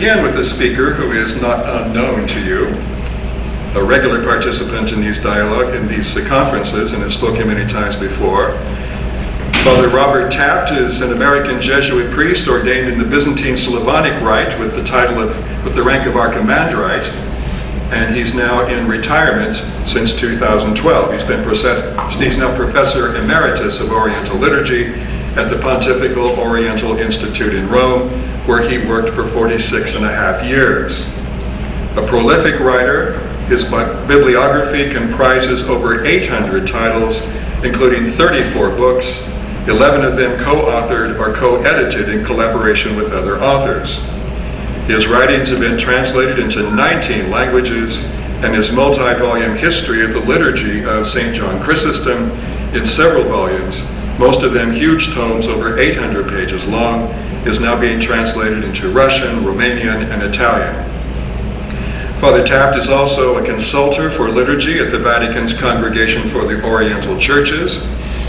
begin with a speaker who is not unknown to you, a regular participant in these conferences, and has spoken many times before. Father Robert Taft is an American Jesuit priest ordained in the Byzantine Slavonic Rite with the rank of Archimandrite, and he's now in retirement since 2012. He's now Professor Emeritus of Oriental Liturgy at the Pontifical Oriental Institute in Rome, where he worked for 46 and a half years. A prolific writer, his bibliography comprises over 800 titles, including 34 books, 11 of them co-authored or co-edited in collaboration with other authors. His writings have been translated into 19 languages, and his multi-volume History of the Liturgy of St. John Chrysostom, in several volumes, most of them huge tomes over 800 pages long, is now being translated into Russian, Romanian, and Italian. Father Taft is also a consultor for liturgy at the Vatican's Congregation for the Oriental Churches.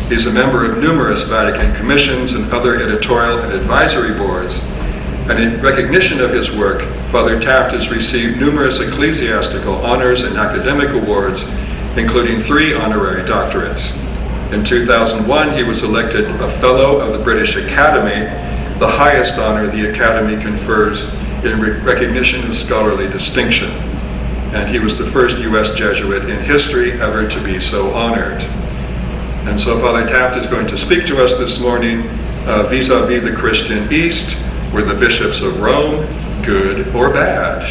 He's a member of numerous Vatican commissions and other editorial and advisory boards. And in recognition of his work, Father Taft has received numerous ecclesiastical honors and academic awards, including 3 honorary doctorates. In 2001, he was elected a Fellow of the British Academy, the highest honor the Academy confers in recognition of scholarly distinction. And he was the first U.S. Jesuit in history ever to be so honored. And so Father Taft is going to speak to us this morning vis-a-vis the Christian East. Were the bishops of Rome good or bad?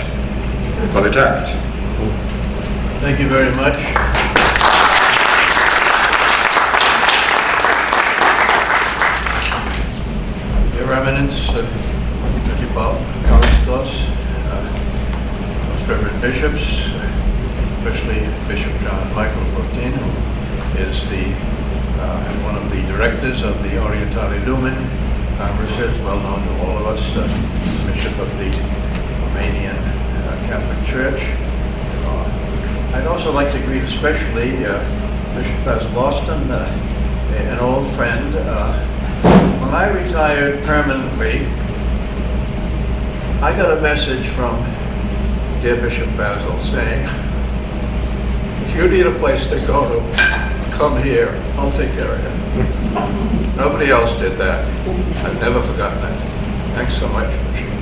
Father Taft. Thank you very much. Your Eminence, Councilors, Most Reverend Bishops, especially Bishop John Michael Portin, who is one of the directors of the Orientale Lumen Conference, well known to all of us, Bishop of the Romanian Catholic Church. I'd also like to greet especially Bishop Basil Boston, an old friend. When I retired permanently, I got a message from dear Bishop Basil saying, if you need a place to go to, come here, I'll take care of you. Nobody else did that. I've never forgotten that. Thanks so much, Bishop.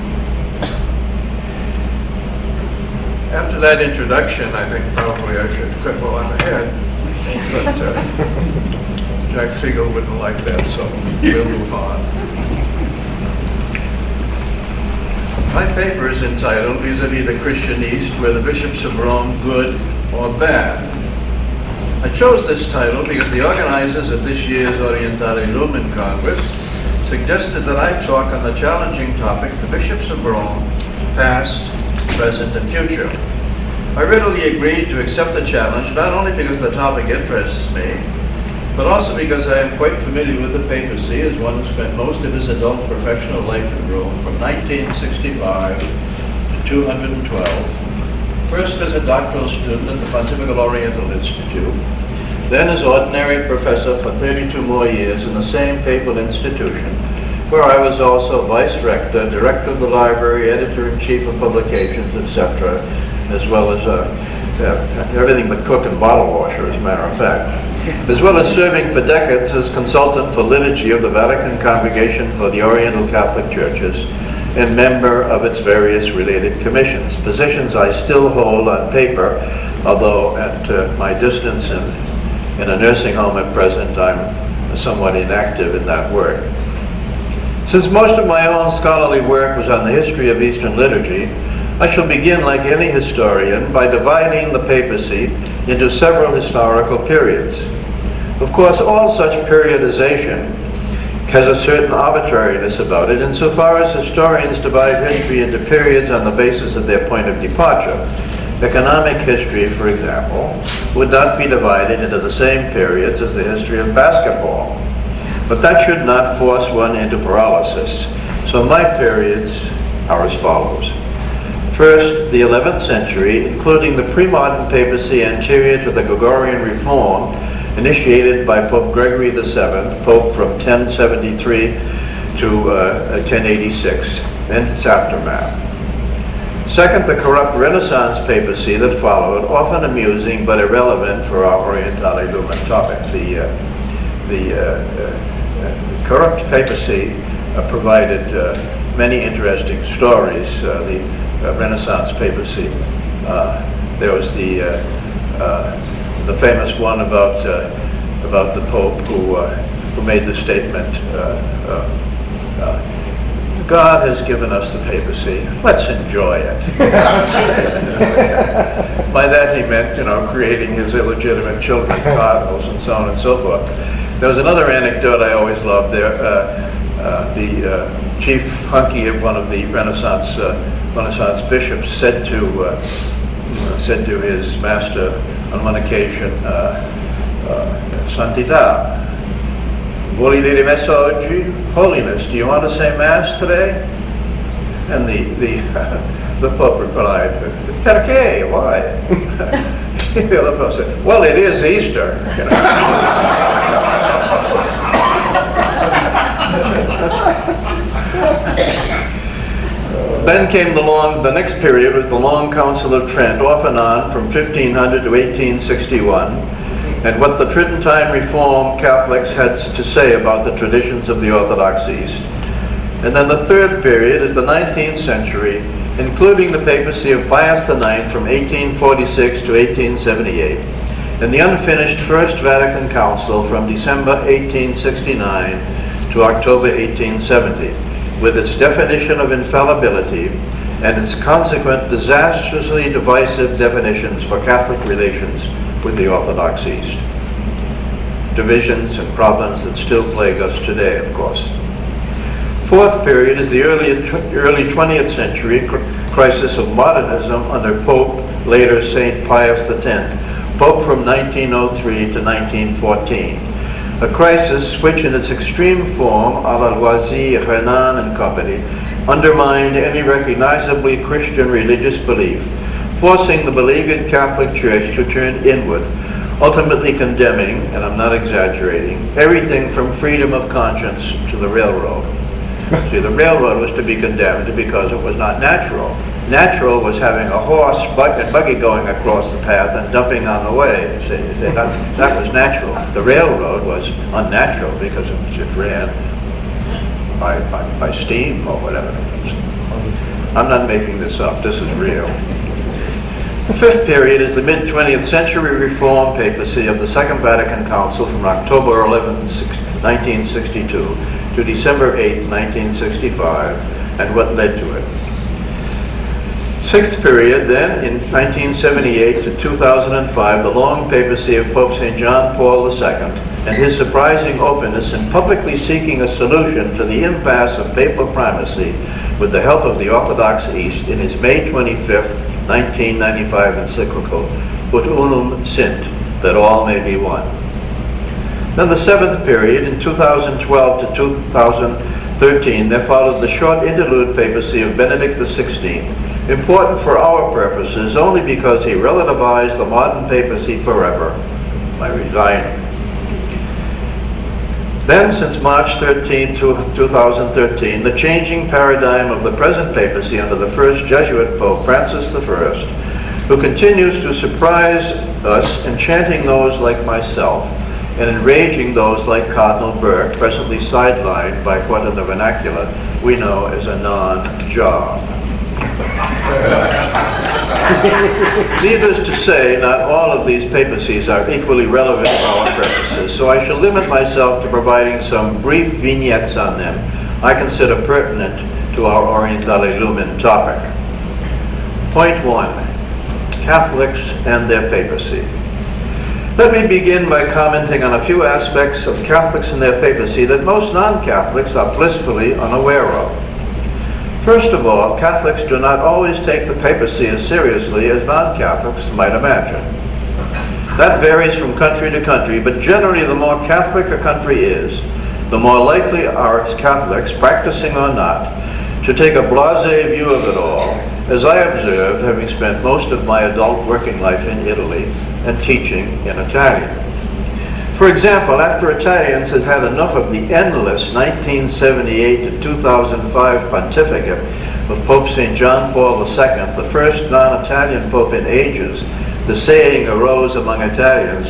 After that introduction, I think probably I should quit while I'm ahead. But Jack Fiegel wouldn't like that, so we'll move on. My paper is entitled Vis-a-vis the Christian East, Were the Bishops of Rome Good or Bad? I chose this title because the organizers of this year's Orientale Lumen Congress suggested that I talk on the challenging topic, the Bishops of Rome, past, present, and future. I readily agreed to accept the challenge, not only because the topic interests me, but also because I am quite familiar with the papacy as one who spent most of his adult professional life in Rome from 1965 to 212. First as a doctoral student at the Pontifical Oriental Institute, then as ordinary professor for 32 more years in the same papal institution, where I was also vice rector, director of the library, editor-in-chief of publications, etc., as well as everything but cook and bottle washer, as a matter of fact, as well as serving for decades as consultant for liturgy of the Vatican Congregation for the Oriental Catholic Churches, and member of its various related commissions, positions I still hold on paper, although at my distance in a nursing home at present, I'm somewhat inactive in that work. Since most of my own scholarly work was on the history of Eastern liturgy, I shall begin, like any historian, by dividing the papacy into several historical periods. Of course, all such periodization has a certain arbitrariness about it, insofar as historians divide history into periods on the basis of their point of departure. Economic history, for example, would not be divided into the same periods as the history of basketball. But that should not force one into paralysis. So my periods are as follows. First, the 11th century, including the pre-modern papacy anterior to the Gregorian reform, initiated by Pope Gregory VII, Pope from 1073 to 1086, and its aftermath. Second, the corrupt Renaissance papacy that followed, often amusing but irrelevant for our Orientale Lumen topic. The corrupt papacy provided many interesting stories. The Renaissance papacy. There was the famous one about the Pope who made the statement, God has given us the papacy, let's enjoy it. By that he meant, creating his illegitimate children, cardinals, and so on and so forth. There was another anecdote I always loved there. The chief hunky of one of the Renaissance bishops said to his master on one occasion, Santità, vuoi dire messa oggi? Holiness, do you want to say mass today? And the Pope replied, perché? Why? The other Pope said, well, it is Easter. Then came the next period with the Long Council of Trent, off and on from 1500 to 1861, and what the Tridentine Reformed Catholics had to say about the traditions of the Orthodox East. And then the third period is the 19th century, including the papacy of Pius IX from 1846 to 1878, and the unfinished First Vatican Council from December 1869 to October 1870, with its definition of infallibility and its consequent disastrously divisive definitions for Catholic relations with the Orthodox East. Divisions and problems that still plague us today, of course. Fourth period is the early 20th century crisis of modernism under Pope, later St. Pius X, Pope from 1903 to 1914. A crisis which in its extreme form, à la Loisy, Renan and company, undermined any recognizably Christian religious belief, forcing the beleaguered Catholic Church to turn inward, ultimately condemning, and I'm not exaggerating, everything from freedom of conscience to the railroad. See, the railroad was to be condemned because it was not natural. Natural was having a horse and buggy going across the path and dumping on the way. See, that was natural. The railroad was unnatural because it ran by steam or whatever it was. I'm not making this up. This is real. The fifth period is the mid-20th century Reformed papacy of the Second Vatican Council from October 11th, 1962 to December 8th, 1965, and what led to it. Sixth period, then, in 1978 to 2005, the long papacy of Pope St. John Paul II and his surprising openness in publicly seeking a solution to the impasse of papal primacy with the help of the Orthodox East in his May 25th, 1995 encyclical, Ut Unum Sint, that all may be one. Then the seventh period, in 2012 to 2013, there followed the short interlude papacy of Benedict XVI, important for our purposes only because he relativized the modern papacy forever by resigning. Then, since March 13, 2013, the changing paradigm of the present papacy under the first Jesuit Pope, Francis I, who continues to surprise us, enchanting those like myself, and enraging those like Cardinal Burke, presently sidelined by what in the vernacular we know as a non-job. Needless to say, not all of these papacies are equally relevant for our purposes, so I shall limit myself to providing some brief vignettes on them I consider pertinent to our Orientale Lumen topic. Point 1. Catholics and their papacy. Let me begin by commenting on a few aspects of Catholics and their papacy that most non-Catholics are blissfully unaware of. First of all, Catholics do not always take the papacy as seriously as non-Catholics might imagine. That varies from country to country, but generally the more Catholic a country is, the more likely are its Catholics, practicing or not, to take a blasé view of it all, as I observed, having spent most of my adult working life in Italy and teaching in Italian. For example, after Italians had had enough of the endless 1978 to 2005 pontificate of Pope St. John Paul II, the first non-Italian pope in ages, the saying arose among Italians,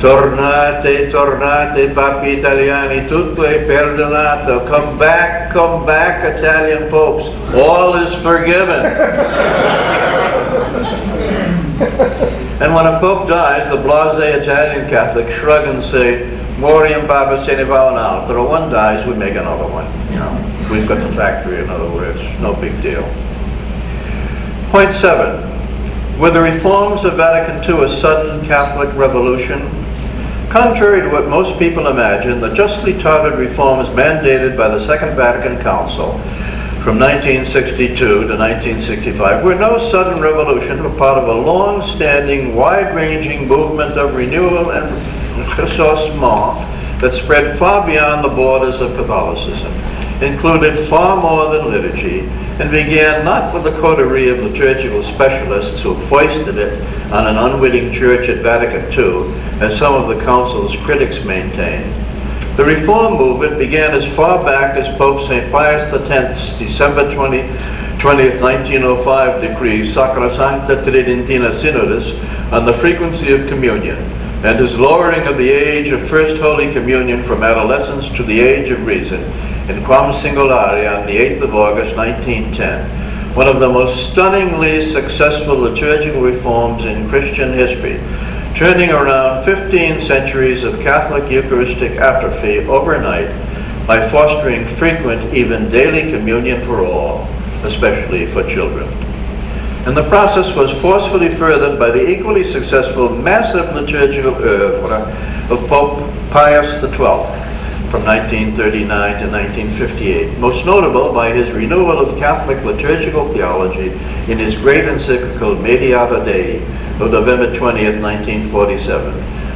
"Tornate, tornate, papi italiani, tutto è perdonato." Come back, Italian popes. All is forgiven. And when a pope dies, the blasé Italian Catholics shrug and say, "Moriam Baba se ne va un altro." One dies, we make another one. You know, we've got the factory, in other words. No big deal. Point 7. Were the reforms of Vatican II a sudden Catholic revolution? Contrary to what most people imagine, the justly touted reforms mandated by the Second Vatican Council from 1962 to 1965 were no sudden revolution, but part of a long-standing, wide-ranging movement of renewal and ressourcement that spread far beyond the borders of Catholicism, included far more than liturgy, and began not with a coterie of liturgical specialists who foisted it on an unwitting church at Vatican II, as some of the Council's critics maintained. The Reform movement began as far back as Pope St. Pius X's December 20th, 1905 decree, Sacrosancta Tridentina Synodus, on the frequency of communion, and his lowering of the age of First Holy Communion from adolescence to the age of reason, in Quam Singulare on the 8th of August, 1910, one of the most stunningly successful liturgical reforms in Christian history, turning around 15 centuries of Catholic Eucharistic atrophy overnight by fostering frequent, even daily communion for all, especially for children. And the process was forcefully furthered by the equally successful massive liturgical oeuvre of Pope Pius XII from 1939 to 1958, most notable by his renewal of Catholic liturgical theology in his great encyclical Mediata Dei of November 20th, 1947,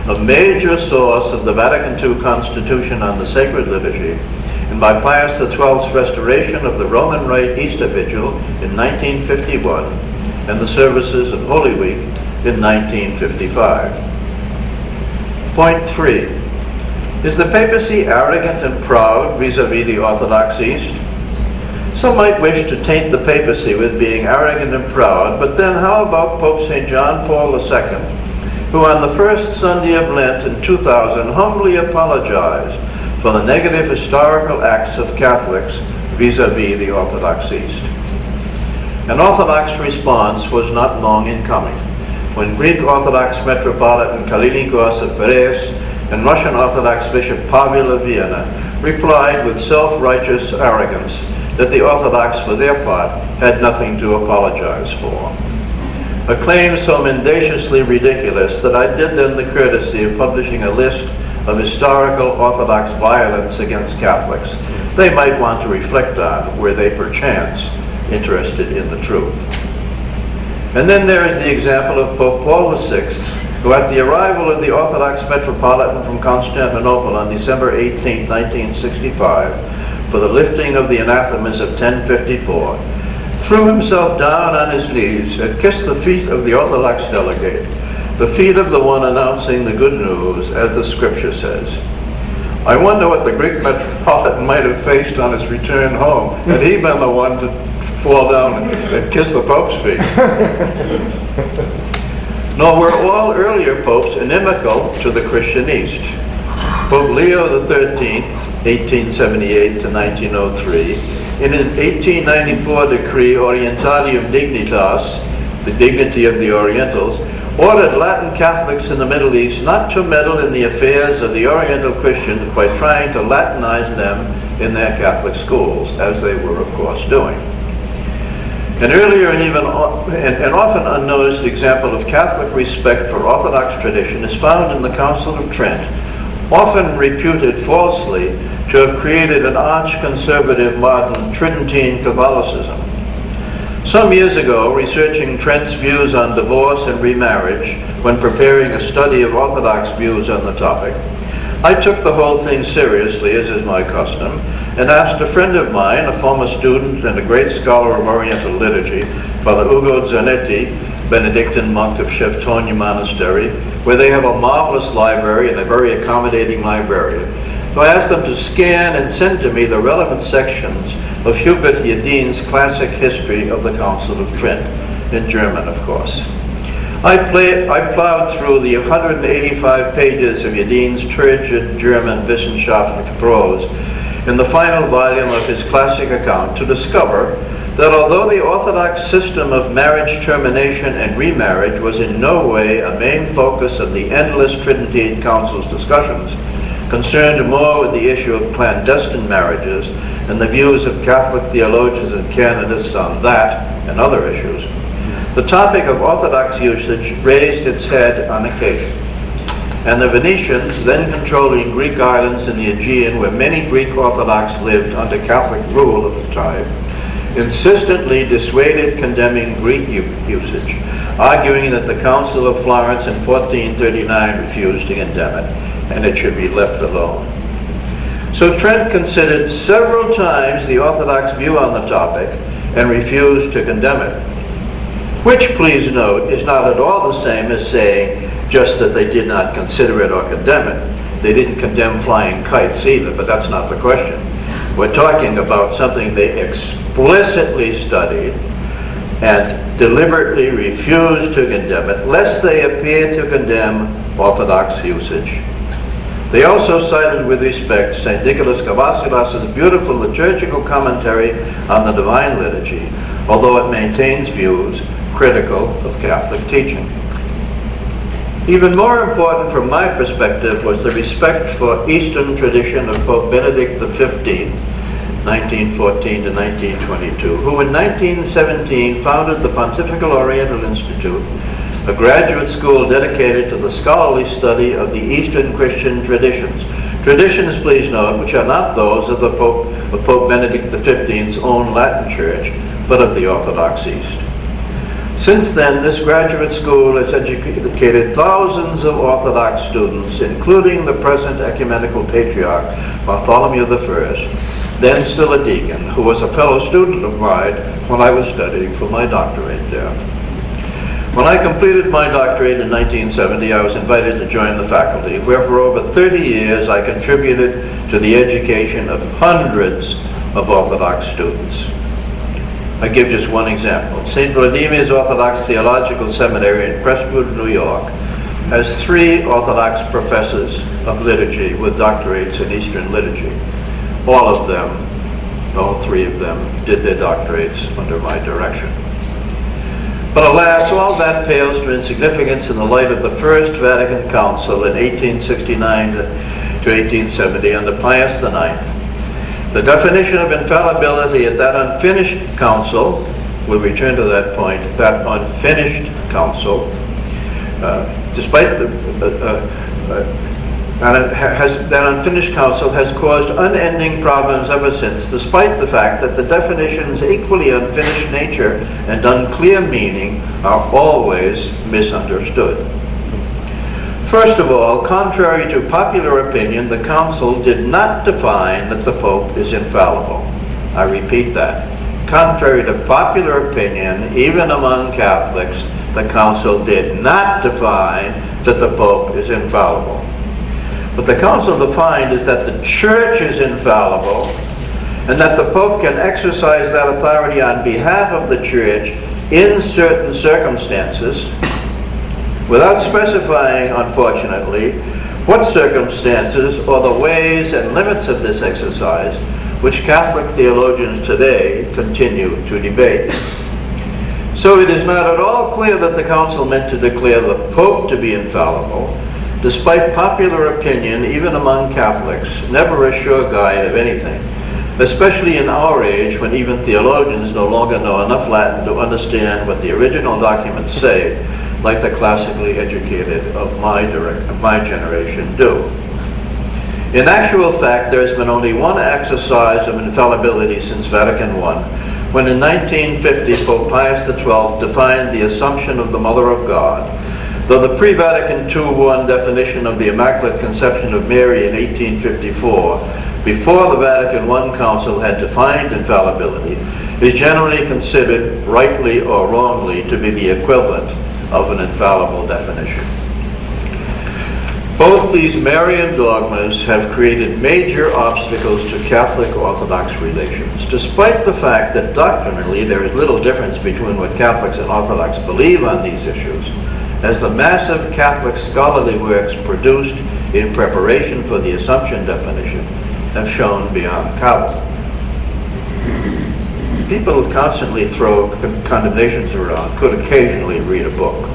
a major source of the Vatican II Constitution on the Sacred Liturgy, and by Pius XII's restoration of the Roman Rite Easter Vigil in 1951, and the services of Holy Week in 1955. Point 3. Is the papacy arrogant and proud vis-a-vis the Orthodox East? Some might wish to taint the papacy with being arrogant and proud, but then how about Pope St. John Paul II, who on the first Sunday of Lent in 2000 humbly apologized for the negative historical acts of Catholics vis-a-vis the Orthodox East? An Orthodox response was not long in coming, when Greek Orthodox Metropolitan Kalinikos of Piraeus and Russian Orthodox Bishop Pavel of Vienna replied with self-righteous arrogance that the Orthodox, for their part, had nothing to apologize for. A claim so mendaciously ridiculous that I did them the courtesy of publishing a list of historical Orthodox violence against Catholics they might want to reflect on were they perchance interested in the truth. And then there is the example of Pope Paul VI, who at the arrival of the Orthodox Metropolitan from Constantinople on December 18, 1965, for the lifting of the anathemas of 1054, threw himself down on his knees and kissed the feet of the Orthodox delegate, the feet of the one announcing the good news, as the scripture says. I wonder what the Greek Metropolitan might have faced on his return home had he been the one to fall down and kiss the Pope's feet. Nor were all earlier popes inimical to the Christian East. Pope Leo XIII, 1878 to 1903, in his 1894 decree Orientalium Dignitas, the dignity of the Orientals, ordered Latin Catholics in the Middle East not to meddle in the affairs of the Oriental Christians by trying to Latinize them in their Catholic schools, as they were, of course, doing. An earlier and often unnoticed example of Catholic respect for Orthodox tradition is found in the Council of Trent, often reputed falsely to have created an arch-conservative modern Tridentine Catholicism. Some years ago, researching Trent's views on divorce and remarriage when preparing a study of Orthodox views on the topic, I took the whole thing seriously, as is my custom, and asked a friend of mine, a former student and a great scholar of Oriental liturgy, Father Ugo Zanetti, Benedictine monk of Shevtonia Monastery, where they have a marvelous library and a very accommodating librarian, So I asked them to scan and send to me the relevant sections of Hubert Yedin's classic history of the Council of Trent, in German, of course. I plowed through the 185 pages of Yedin's turgid German wissenschaftliche prose in the final volume of his classic account to discover that although the Orthodox system of marriage termination and remarriage was in no way a main focus of the endless Tridentine Council's discussions, concerned more with the issue of clandestine marriages and the views of Catholic theologians and canonists on that and other issues, the topic of Orthodox usage raised its head on occasion. And the Venetians, then controlling Greek islands in the Aegean where many Greek Orthodox lived under Catholic rule at the time, insistently dissuaded condemning Greek usage, arguing that the Council of Florence in 1439 refused to condemn it, and it should be left alone. So Trent considered several times the Orthodox view on the topic and refused to condemn it, which, please note, is not at all the same as saying just that they did not consider it or condemn it. They didn't condemn flying kites either, but that's not the question. We're talking about something they explicitly studied and deliberately refused to condemn it, lest they appear to condemn Orthodox usage. They also cited with respect St. Nicholas Kavasilas' beautiful liturgical commentary on the Divine Liturgy, although it maintains views critical of Catholic teaching. Even more important from my perspective was the respect for Eastern tradition of Pope Benedict XV, 1914 to 1922, who in 1917 founded the Pontifical Oriental Institute, a graduate school dedicated to the scholarly study of the Eastern Christian traditions. Traditions, please note, which are not those of Pope Benedict XV's own Latin Church, but of the Orthodox East. Since then, this graduate school has educated thousands of Orthodox students, including the present ecumenical patriarch, Bartholomew I, then still a deacon, who was a fellow student of mine when I was studying for my doctorate there. When I completed my doctorate in 1970, I was invited to join the faculty, where for over 30 years I contributed to the education of hundreds of Orthodox students. I give just one example. St. Vladimir's Orthodox Theological Seminary in Crestwood, New York, has 3 Orthodox professors of liturgy with doctorates in Eastern liturgy. All 3 of them, did their doctorates under my direction. But alas, all that pales to insignificance in the light of the First Vatican Council in 1869 to 1870 under Pius IX. The definition of infallibility at that unfinished council, we'll return to that point, that unfinished council, that unfinished council has caused unending problems ever since, despite the fact that the definition's equally unfinished nature and unclear meaning are always misunderstood. First of all, contrary to popular opinion, the Council did not define that the Pope is infallible. I repeat that. Contrary to popular opinion, even among Catholics, the Council did not define that the Pope is infallible. What the Council defined is that the Church is infallible and that the Pope can exercise that authority on behalf of the Church in certain circumstances, without specifying, unfortunately, what circumstances or the ways and limits of this exercise, which Catholic theologians today continue to debate. So it is not at all clear that the Council meant to declare the Pope to be infallible, despite popular opinion, even among Catholics, never a sure guide of anything, especially in our age when even theologians no longer know enough Latin to understand what the original documents say, like the classically educated of my generation do. In actual fact, there has been only one exercise of infallibility since Vatican I, when in 1950 Pope Pius XII defined the Assumption of the Mother of God, though the pre-Vatican II definition of the Immaculate Conception of Mary in 1854, before the Vatican I Council had defined infallibility, is generally considered, rightly or wrongly, to be the equivalent of an infallible definition. Both these Marian dogmas have created major obstacles to Catholic-Orthodox relations, despite the fact that doctrinally there is little difference between what Catholics and Orthodox believe on these issues, as the massive Catholic scholarly works produced in preparation for the Assumption definition have shown beyond cavil. People who constantly throw condemnations around could occasionally read a book.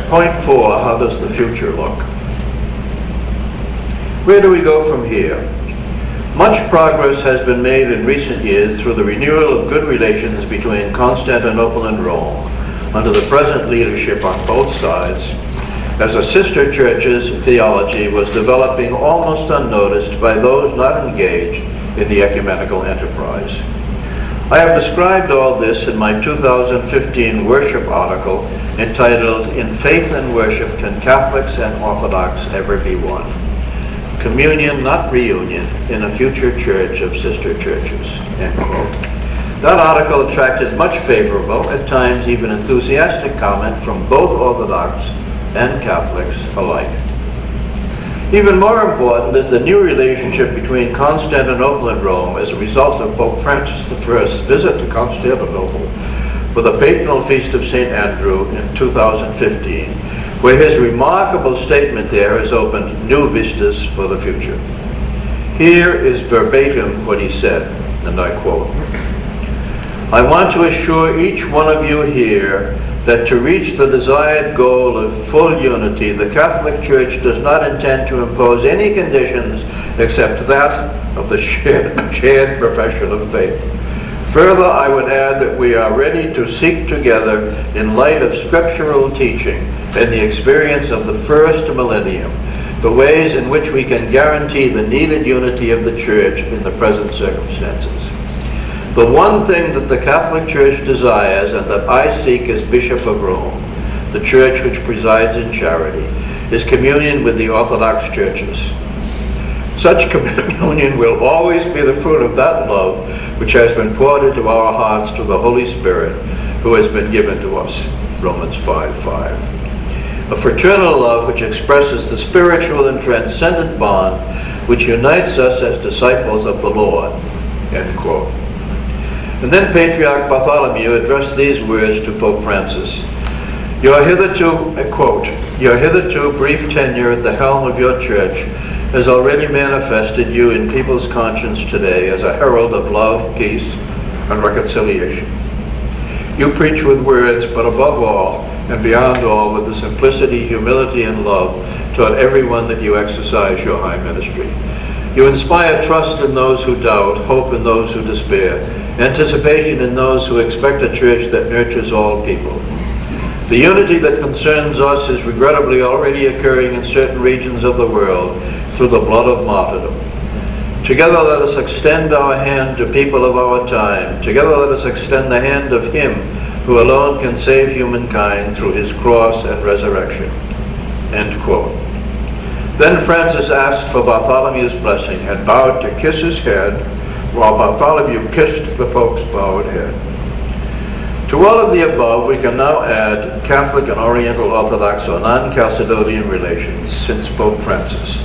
Point 4, how does the future look? Where do we go from here? Much progress has been made in recent years through the renewal of good relations between Constantinople and Rome under the present leadership on both sides, as a sister church's theology was developing almost unnoticed by those not engaged in the ecumenical enterprise. I have described all this in my 2015 worship article entitled, "In Faith and Worship, Can Catholics and Orthodox Ever Be One? Communion, not reunion, in a future church of sister churches." End quote. That article attracted much favorable, at times even enthusiastic comment from both Orthodox and Catholics alike. Even more important is the new relationship between Constantinople and Rome as a result of Pope Francis I's visit to Constantinople for the Patronal Feast of St. Andrew in 2015, where his remarkable statement there has opened new vistas for the future. Here is verbatim what he said, and I quote, "I want to assure each one of you here that to reach the desired goal of full unity, the Catholic Church does not intend to impose any conditions except that of the shared profession of faith. Further, I would add that we are ready to seek together, in light of scriptural teaching and the experience of the first millennium, the ways in which we can guarantee the needed unity of the Church in the present circumstances. The one thing that the Catholic Church desires and that I seek as Bishop of Rome, the Church which presides in charity, is communion with the Orthodox churches. Such communion will always be the fruit of that love which has been poured into our hearts through the Holy Spirit who has been given to us." Romans 5:5. A fraternal love which expresses the spiritual and transcendent bond which unites us as disciples of the Lord. End quote. And then Patriarch Bartholomew addressed these words to Pope Francis. Your hitherto brief tenure at the helm of your church has already manifested you in people's conscience today as a herald of love, peace, and reconciliation. You preach with words, but above all, and beyond all, with the simplicity, humility, and love toward everyone that you exercise your high ministry. You inspire trust in those who doubt, hope in those who despair, anticipation in those who expect a church that nurtures all people. The unity that concerns us is regrettably already occurring in certain regions of the world through the blood of martyrdom. Together let us extend our hand to people of our time. Together let us extend the hand of Him who alone can save humankind through His cross and resurrection." End quote. Then Francis asked for Bartholomew's blessing and bowed to kiss his head, while Bartholomew kissed the Pope's bowed head. To all of the above, we can now add Catholic and Oriental Orthodox or non-Chalcedonian relations since Pope Francis.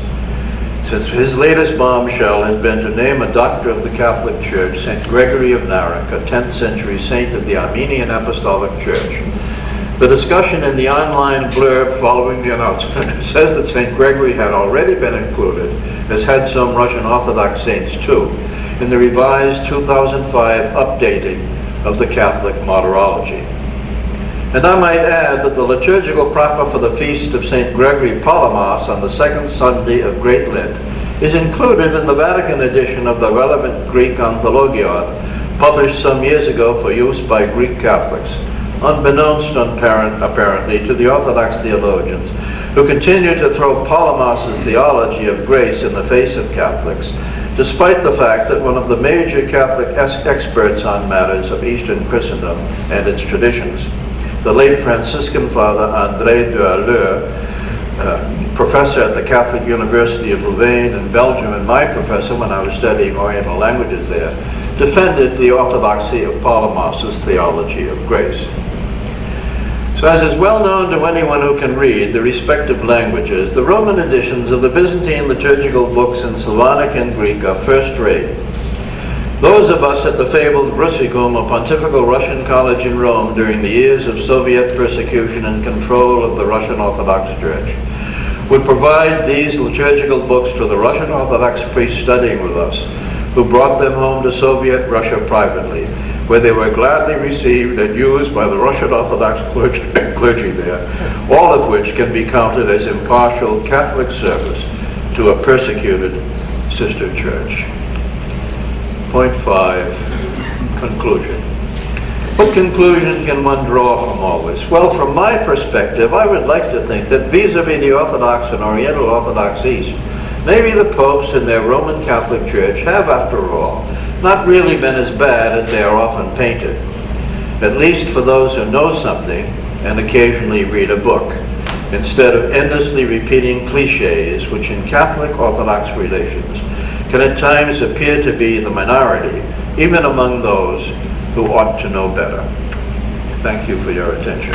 Since his latest bombshell has been to name a doctor of the Catholic Church, St. Gregory of Narek, a 10th century saint of the Armenian Apostolic Church. The discussion in the online blurb following the announcement says that St. Gregory had already been included, as had some Russian Orthodox saints too, in the revised 2005 updating of the Catholic Martyrology. And I might add that the liturgical proper for the feast of St. Gregory Palamas on the second Sunday of Great Lent is included in the Vatican edition of the relevant Greek Anthologion, published some years ago for use by Greek Catholics, unbeknownst apparently to the Orthodox theologians, who continue to throw Palamas' theology of grace in the face of Catholics, despite the fact that one of the major Catholic experts on matters of Eastern Christendom and its traditions, the late Franciscan Father André de Alleur, professor at the Catholic University of Louvain in Belgium and my professor when I was studying Oriental languages there, defended the orthodoxy of Palamas' theology of grace. So as is well known to anyone who can read the respective languages, the Roman editions of the Byzantine liturgical books in Slavonic and Greek are first-rate. Those of us at the fabled Rusicum, a pontifical Russian college in Rome during the years of Soviet persecution and control of the Russian Orthodox Church, would provide these liturgical books to the Russian Orthodox priests studying with us, who brought them home to Soviet Russia privately, where they were gladly received and used by the Russian Orthodox clergy there, all of which can be counted as impartial Catholic service to a persecuted sister church. Point 5, conclusion. What conclusion can one draw from all this? Well, from my perspective, I would like to think that vis-a-vis the Orthodox and Oriental Orthodox East, maybe the popes in their Roman Catholic Church have, after all, not really been as bad as they are often painted, at least for those who know something and occasionally read a book, instead of endlessly repeating cliches, which in Catholic Orthodox relations can at times appear to be the minority, even among those who ought to know better. Thank you for your attention.